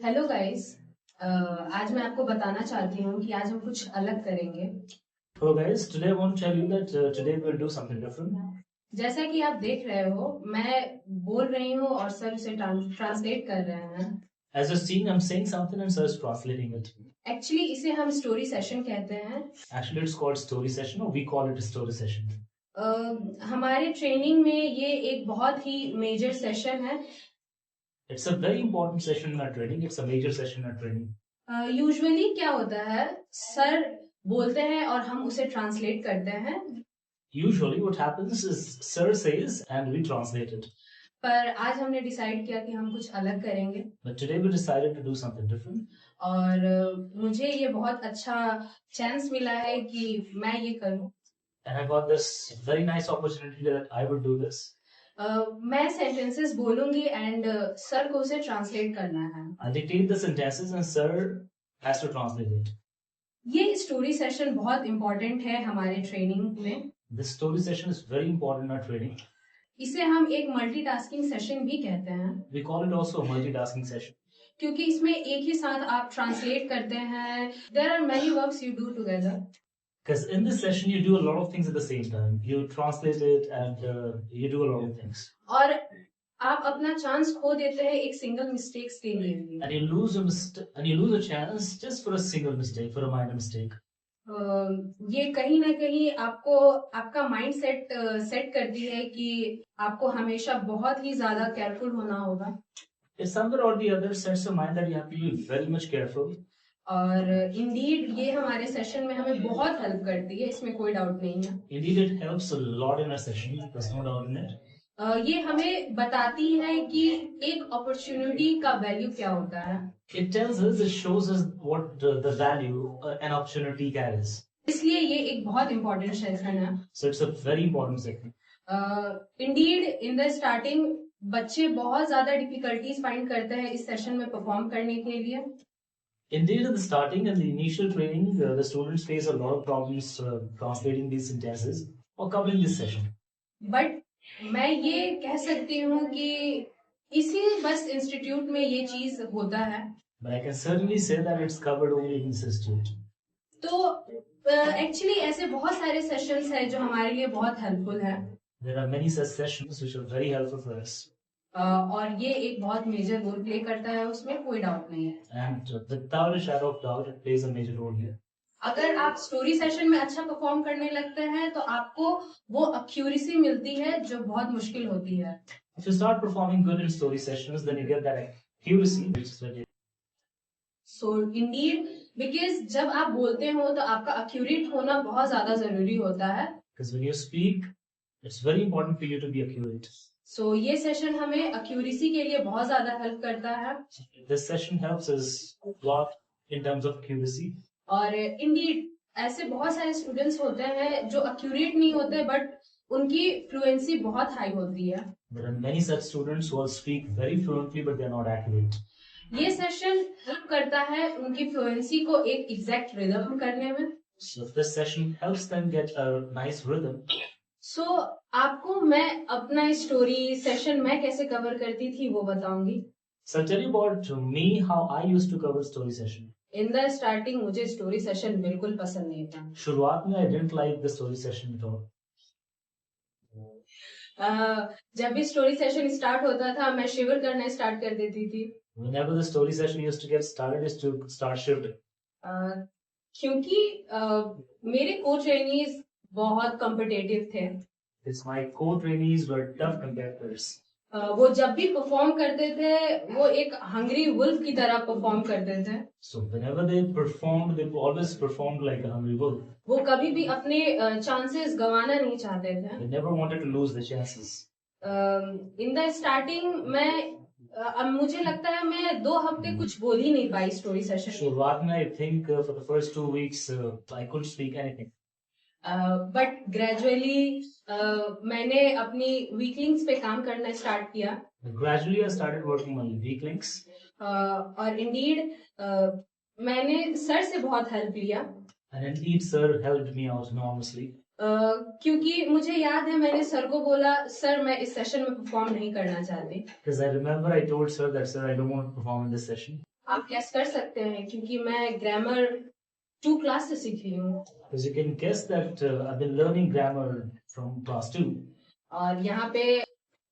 Hello guys. आज मैं आपको बताना चाहती हूँ कि आज हम कुछ अलग करेंगे। Hello guys, today I want to tell you that today we'll do something different. जैसा कि आप देख रहे हो, मैं बोल रही हूँ और सर उसे ट्रांसलेट कर रहे हैं। As you're seeing, I'm saying something and sir is translating it. Actually इसे हम स्टोरी सेशन कहते हैं। Actually, it's called story session, or we call it a story session. हमारे ट्रेनिंग में ये एक बहुत ही मेजर सेशन है। It's a very important session in our training. It's a major session in our training. Usually क्या होता है, sir बोलते हैं और हम उसे ट्रांसलेट करते हैं। Usually, what happens is sir says and we translate it. पर आज हमने डिसाइड किया कि हम कुछ अलग करेंगे। But today we decided to do something different. और मुझे ये बहुत अच्छा चांस मिला है कि मैं ये करूं। And I got this very nice opportunity that I would do this. मैं सेंटेंसेस बोलूंगी एंड सर को उसे ट्रांसलेट करना है। I'll dictate the sentences and sir has to translate it. ये स्टोरी सेशन बहुत इम्पोर्टेंट है हमारे ट्रेनिंग में। This story session is very important in our training. इसे हम एक मल्टीटास्किंग सेशन भी कहते हैं। We call it also a multitasking session. क्योंकि इसमें एक ही साथ आप ट्रांसलेट करते हैं। There are many works you do together. Because in this session you do a lot of things at the same time. You translate it and you do a lot of things. और आप अपना chance खो देते हैं एक single mistakes के लिए। And you lose a chance just for a single mistake, for a minor mistake. ये कहीं ना कहीं आपको आपका माइंड सेट करती है कि आपको हमेशा बहुत ही ज्यादा केयरफुल होना होगा। If somewhere or the other sets your mind that you have to be very much careful. और इंडीड ये हमारे सेशन में हमें बहुत हेल्प करती है, इसमें कोई डाउट नहीं है। Indeed, it helps a lot in our session. There's no doubt in it. ये हमें बताती है कि एक अपॉर्चुनिटी का वैल्यू क्या होता है। It tells us, it shows us what the value an opportunity carries. इसलिए ये एक बहुत इंपॉर्टेंट सेशन है। So it's a very important section. Indeed in the starting बच्चे बहुत ज्यादा डिफिकल्टीज फाइंड करते हैं इस सेशन में परफॉर्म करने के लिए। Indeed, at the starting and the initial training, the students face a lot of problems translating these sentences or covering this session. But मैं ये कह सकती हूँ कि इसी बस इंस्टीट्यूट में ये चीज होता है। But I can certainly say that it's covered only in this institute. तो एक्चुअली ऐसे बहुत सारे सेशंस हैं जो हमारे लिए बहुत हेल्पफुल है। There are many such sessions which are very helpful for us. और ये एक बहुत मेजर रोल प्ले करता है, उसमें कोई डाउट नहीं है। And without a shadow of doubt, it plays a major role here. अगर आप स्टोरी सेशन में अच्छा परफॉर्म करने लगते हैं तो आपको वो एक्यूरेसी मिलती है जो बहुत मुश्किल होती है। If you start performing good in story sessions, then you get that accuracy, which is very. So indeed, because जब आप बोलते हो तो आपका accurate होना बहुत ज़्यादा ज़रूरी होता है। Because when you speak, it's very important for you to be accurate. So ये सेशन हमें accuracy के लिए बहुत ज़्यादा हेल्प करता है। This session helps us a lot in terms of accuracy. और indeed ऐसे बहुत सारे स्टूडेंट्स होते हैं जो accurate नहीं होते बट उनकी fluency बहुत हाई होती है। There are many such students who all speak very fluently but they are not accurate. ये सेशन हेल्प करता है उनकी फ्लुएंसी को एक एग्जैक्ट रिदम करने में। So this session helps them get a nice rhythm. So आपको मैं अपना स्टोरी सेशन मैं कैसे कवर करती थी वो बताऊंगी। So I'll tell you about me how I used to cover story session. In the starting मुझे स्टोरी सेशन बिल्कुल पसंद नहीं था। शुरुआत में I didn't like the story session at all. जब भी स्टोरी सेशन स्टार्ट होता था मैं शिवर करना स्टार्ट कर देती थी। Whenever the story session used to get started, is to start shifting. क्योंकि मेरे को ट्रेनीज बहुत कॉम्पिटिटिव थे। Because my co-trainees were tough competitors. वो जब भी परफॉर्म करते थे वो एक हंग्री वुल्फ की तरह परफॉर्म करते थे। So whenever they performed, they always performed like a hungry wolf. वो कभी भी अपने चांसेस गंवाना नहीं चाहते थे। They never wanted to lose their chances. In the starting मैं अब मुझे लगता है मैं 2 हफ्ते कुछ बोल ही नहीं पाई स्टोरी सेशन। शुरुआत में I think for the first 2 weeks I couldn't speak anything. But gradually मैंने अपनी वीकलिंग्स पे काम करना स्टार्ट किया। Gradually I started working on weak links. और इंडीड मैंने सर से बहुत हेल्प लिया। And indeed sir helped me out enormously. क्योंकि मुझे याद है मैंने सर को बोला सर मैं इस सेशन में परफॉर्म नहीं करना चाहती। Because I remember I told sir that sir I don't want to perform in this session. आप guess कर सकते हैं क्योंकि मैं grammar 2 class से सीखी हूँ। Because you can guess that I've been learning grammar from class 2. और यहाँ पे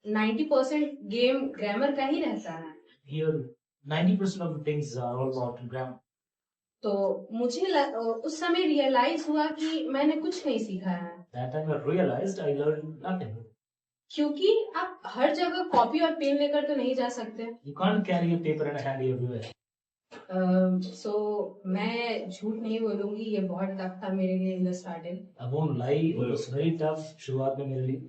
90% गेम ग्रामर का ही रहता है। Here, 90% of the things are all about grammar. तो मुझे उस समय रियलाइज हुआ कि मैंने कुछ नहीं सीखा है। That time I realized I learned nothing. क्योंकि आप हर जगह कॉपी और पेन लेकर तो नहीं जा सकते। You can't carry a paper and a handy everywhere. So मैं झूठ नहीं बोलूंगी, ये बहुत टफ था मेरे लिए in the starting. I won't lie, it was very tough शुरुआत में मेरे लिए.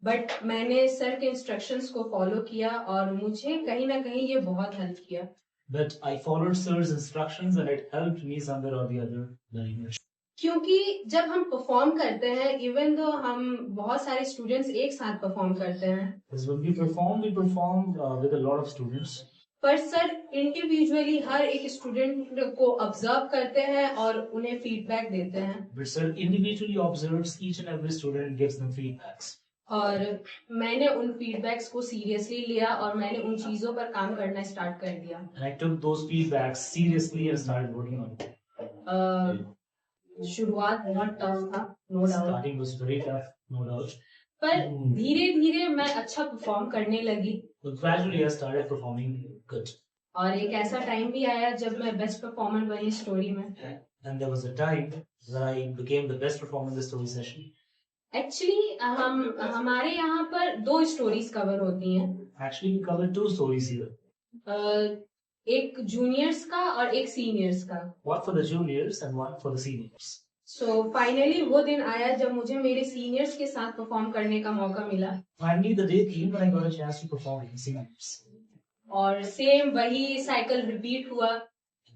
बट मैंने सर के इंस्ट्रक्शंस को फॉलो किया और मुझे कहीं ना कहीं ये बहुत हेल्प किया। But I followed sir's instructions and it helped me somewhere or the other very much. क्योंकि जब हम परफॉर्म करते हैं, इवन दो हम बहुत सारे स्टूडेंट्स एक साथ परफॉर्म करते हैं, Because when we perform with a lot of students. पर सर इंडिविजुअली हर एक स्टूडेंट को ऑब्जर्व करते हैं और उन्हें फीडबैक देते हैं। But sir individually observes each and every student and gives them feedbacks. और मैंने उन फीडबैक्स को सीरियसली लिया और मैंने उन चीजों पर काम करना स्टार्ट कर दिया। And I took those feedbacks seriously and started working on it. शुरुआत बहुत टफ था, no doubt. Starting was very tough, no doubt. पर धीरे धीरे मैं अच्छा परफॉर्म करने लगी। But gradually I started performing good. और एक ऐसा टाइम भी आया जब मैं बेस्ट परफॉर्मर बनी स्टोरी में। And there was a time that I became the best performer in the story session. Actually हमारे यहाँ पर 2 स्टोरीज कवर होती हैं। Actually we covered 2 stories here. एक जूनियर्स का और एक सीनियर्स का। One for the juniors and one for the seniors. So finally वो दिन आया जब मुझे मेरे सीनियर्स के साथ परफॉर्म करने का मौका मिला। Finally the day came when I got a chance to perform with the seniors. और सेम वही साइकिल रिपीट हुआ।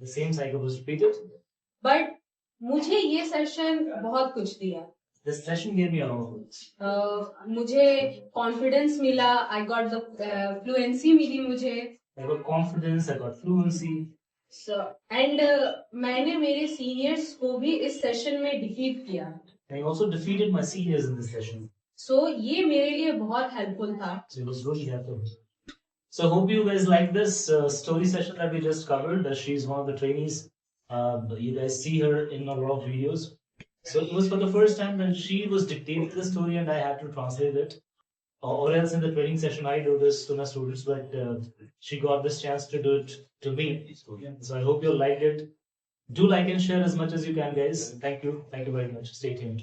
The same cycle was repeated. But मुझे ये सेशन बहुत कुछ दिया। This session gave me a lot of things. मुझे confidence मिला, आई गॉट द फ्लुएंसी मिली मुझे। I got confidence, I got fluency. And मैंने मेरे सीनियर्स को भी इस सेशन में डिफीट किया। I also defeated my seniors in this session. So ये मेरे लिए बहुत हेल्पफुल था। So it was really helpful. So I hope you guys like this story session that we just covered. She's one of the trainees. You guys see her in a lot of videos. So it was for the first time when she was dictating the story and I had to translate it. Or else in the training session I do this to my students, but she got this chance to do it to me. So I hope you liked it. Do like and share as much as you can, guys. Thank you. Thank you very much. Stay tuned.